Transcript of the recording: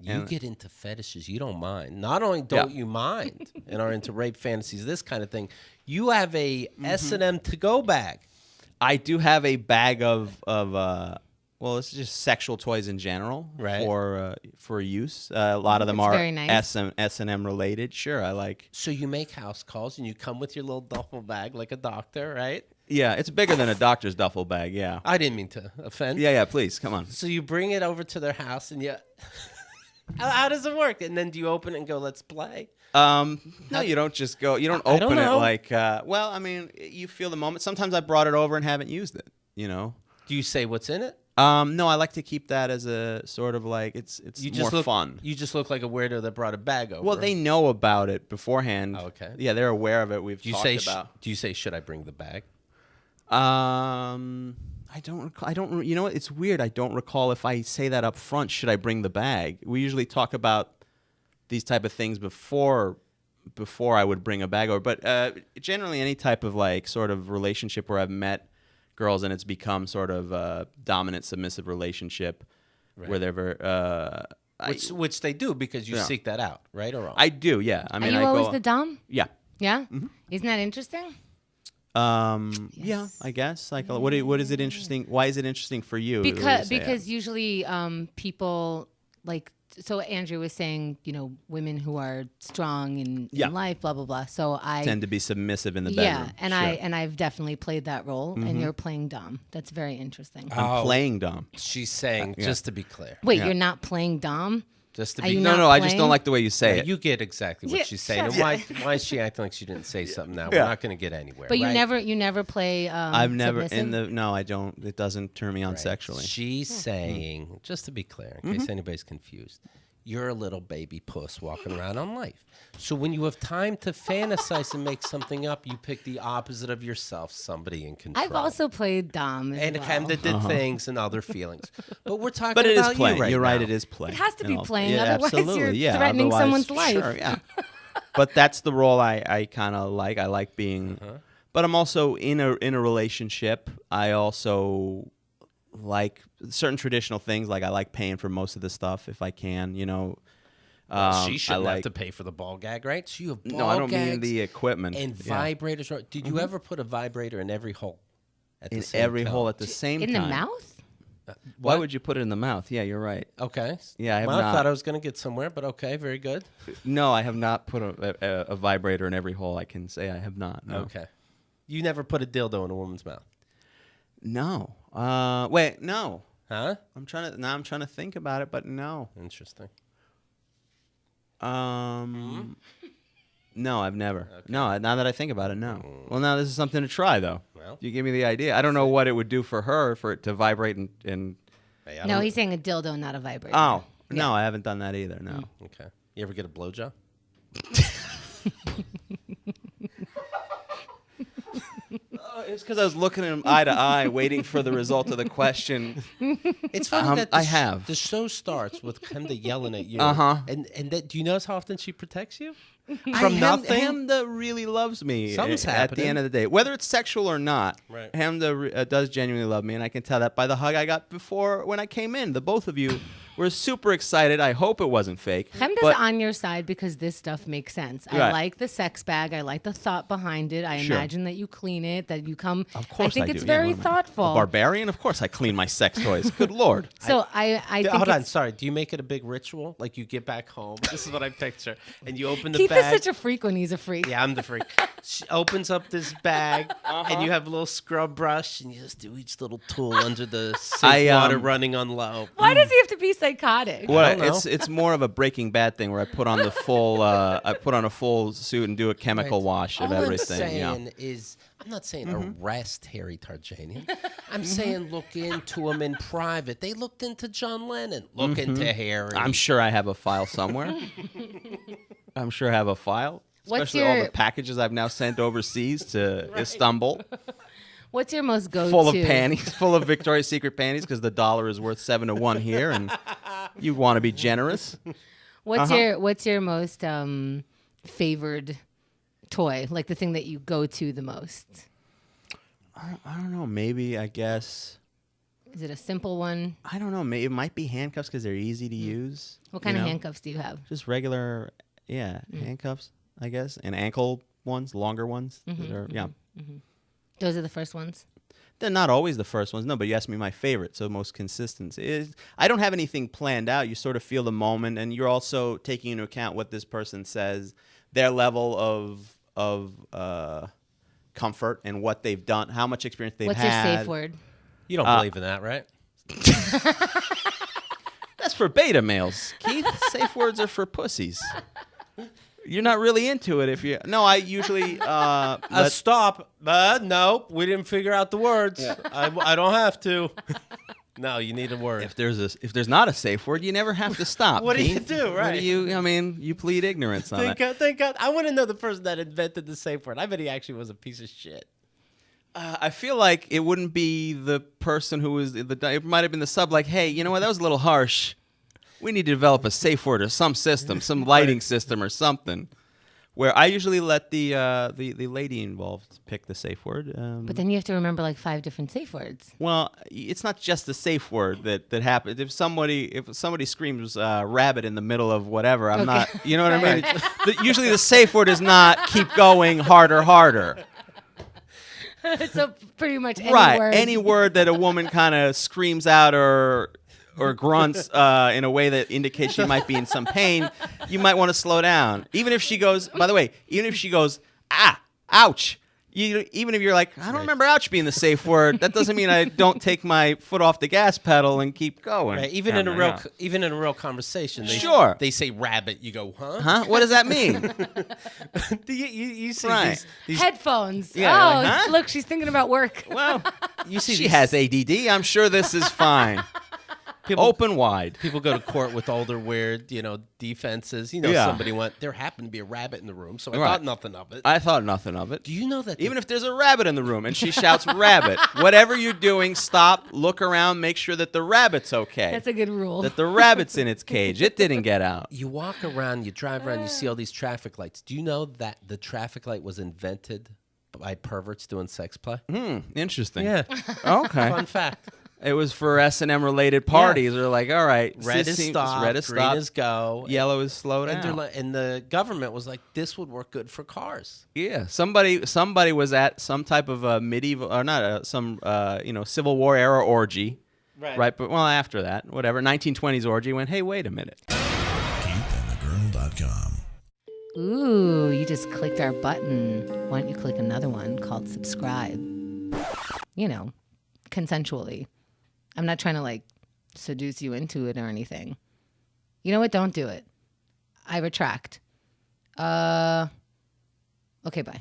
You get into fetishes. You don't mind. Not only don't you mind and are into rape fantasies, this kind of thing, you have a S&M to-go bag. I do have a bag of well, it's just sexual toys in general for use. A lot of them are very nice. S&M related. Sure, I like. So you make house calls and you come with your little duffel bag like a doctor, right? Yeah, it's bigger than a doctor's duffel bag. Yeah. I didn't mean to offend. Yeah. Please, come on. So you bring it over to their house and you. How does it work? And then do you open it and go, let's play? No, you don't just go. You don't open it like. Well, I mean, you feel the moment. Sometimes I brought it over and haven't used it. You know. Do you say what's in it? No, I like to keep that as a sort of like it's more fun. You just look like a weirdo that brought a bag over. Well, they know about it beforehand. Oh, okay. Yeah, they're aware of it. We've talked about. Do you say, should I bring the bag? I don't. You know what? It's weird. I don't recall if I say that up front. Should I bring the bag? We usually talk about these type of things before I would bring a bag over. But generally, any type of like sort of relationship where I've met girls and it's become sort of a dominant submissive relationship where they're very which they do because you seek that out, right or wrong? I do, yeah. I mean, Are you always the dom? Yeah. Yeah? Mm-hmm. Isn't that interesting? Yeah, I guess. Like, what is it interesting? Why is it interesting for you? Because usually people like. So Andrew was saying, you know, women who are strong in life, blah blah blah. So I tend to be submissive in the bedroom. Yeah, and I've definitely played that role. And you're playing dom. That's very interesting. I'm playing dom. She's saying, just to be clear. Wait, you're not playing dom? Just to be no, I just don't like the way you say it. You get exactly what she's saying. And why is she acting like she didn't say something now? We're not going to get anywhere. But right? you never play. I've never submissive? No, I don't. It doesn't turn me on sexually. She's saying, just to be clear, in case anybody's confused, you're a little baby puss walking around on life. So when you have time to fantasize and make something up, you pick the opposite of yourself, somebody in control. I've also played dom and well. kind of did things and other feelings. But we're talking but it about is playing. you right You're now. right, it is playing. It has to be playing, Yeah, otherwise absolutely. you're threatening someone's life. Sure, yeah. But that's the role I kind of like. I like being, but I'm also in a relationship. I also like certain traditional things. Like I like paying for most of the stuff if I can. You know. She shouldn't have to pay for the ball gag, right? So you have ball No, I don't gags mean the equipment. and vibrators. Did you ever put a vibrator in every hole? At the In same every time? hole at the same time. In the mouth? Why would you put it in the mouth? Yeah, you're right. Okay. Yeah, I have I not. thought I was going to get somewhere, but okay, very good. No, I have not put a vibrator in every hole. I can say I have not. No. Okay. You never put a dildo in a woman's mouth? No. Wait, no. Huh? I'm trying to think about it, but no. Interesting. No, I've never. Okay. No, now that I think about it, no. Well, now this is something to try, though. Well, you give me the idea. I don't know what it would do for her for it to vibrate and hey, no, he's saying a dildo, not a vibrator. Oh, no, I haven't done that either, no. Okay. You ever get a blowjob? It's because I was looking at him eye to eye, waiting for the result of the question. It's funny that have. The show starts with Hemda yelling at you. And do you notice how often she protects you? From nothing? Hemda really loves me. Something's at happening. the end of the day. Whether it's sexual or not, right. Hemda does genuinely love me, and I can tell that by the hug I got before when I came in. The both of you were super excited. I hope it wasn't fake. Hemda's on your side because this stuff makes sense. Right. I like the sex bag. I like the thought behind it. I imagine that you clean it, that you come. Of course I think I it's do. very Yeah, thoughtful. A barbarian? Of course I clean my sex toys. Good Lord. So I think hold on, sorry. Do you make it a big ritual? Like you get back home. This is what I picture. And you open the Keith bag. is such a freak when he's a freak. Yeah, I'm the freak. She opens up this bag, and you have a little scrub brush, and you just do each little tool under the sink water running on low. Why does he have to be psychotic? Well, it's more of a Breaking Bad thing where I put on the full I put on a full suit and do a chemical wash of everything. All I'm saying is, I'm not saying arrest Harry Tarjanian. I'm saying look into him in private. They looked into John Lennon. Look into Harry. I'm sure I have a file somewhere. I'm sure I have a file. Especially all the packages I've now sent overseas to Istanbul. What's your most go-to? Full of panties, full of Victoria's Secret panties, because the dollar is worth 7 to 1 here, and you want to be generous. What's your most favored toy? Like the thing that you go to the most? I don't know. Maybe I guess. Is it a simple one? I don't know. It might be handcuffs because they're easy to use. What kind of handcuffs do you have? Just regular, handcuffs, I guess, and ankle ones, longer ones. Those are the first ones? They're not always the first ones, no, but you asked me my favorite, so most consistent. I don't have anything planned out. You sort of feel the moment, and you're also taking into account what this person says, their level of comfort, and what they've done, how much experience they've had. What's your safe word? You don't believe in that, right? That's for beta males, Keith. Safe words are for pussies. You're not really into it if you... No, I usually... Stop. No, we didn't figure out the words. Yeah. I don't have to. No, you need a word. If there's not a safe word, you never have to stop. What do you Keith. do, right? What do you... I mean, you plead ignorance on that. Thank God. I want to know the person that invented the safe word. I bet he actually was a piece of shit. I feel like it wouldn't be the person who was... It might have been the sub, like, hey, you know what? That was a little harsh. We need to develop a safe word or some system, some lighting system or something. Where I usually let the lady involved pick the safe word. But then you have to remember like 5 different safe words. Well, it's not just the safe word that happens. If somebody screams rabbit in the middle of whatever, I'm not. You know what I mean? Usually the safe word is not keep going harder. So pretty much any word. Any word that a woman kind of screams out or grunts in a way that indicates she might be in some pain, you might want to slow down. Even if she goes, by the way, ouch. Even if you're like, I don't remember ouch being the safe word, that doesn't mean I don't take my foot off the gas pedal and keep going. Right. Even in a real conversation, they say rabbit. You go, huh? Huh? What does that mean? you see these headphones. Yeah, like, huh? Look, she's thinking about work. Well, you see, she has ADD. I'm sure this is fine. Open wide. People go to court with all their weird, defenses. There happened to be a rabbit in the room, so I thought nothing of it. I thought nothing of it. Do you know that? Even if there's a rabbit in the room and she shouts rabbit, whatever you're doing, stop, look around, make sure that the rabbit's okay. That's a good rule. That the rabbit's in its cage. It didn't get out. You walk around, you drive around, you see all these traffic lights. Do you know that the traffic light was invented by perverts doing sex play? Interesting. Yeah. Okay. Fun fact. It was for S&M related parties. They're like, all right, red is stop, green is go, yellow is slow down. And the government was like, this would work good for cars. Yeah, somebody was at some type of a medieval or not Civil War era orgy, right? But after that, whatever, 1920s orgy. Went, hey, wait a minute. KeithAndTheGirl.com. Ooh, you just clicked our button. Why don't you click another one called subscribe? Consensually. I'm not trying to seduce you into it or anything. You know what? Don't do it. I retract. Okay, bye.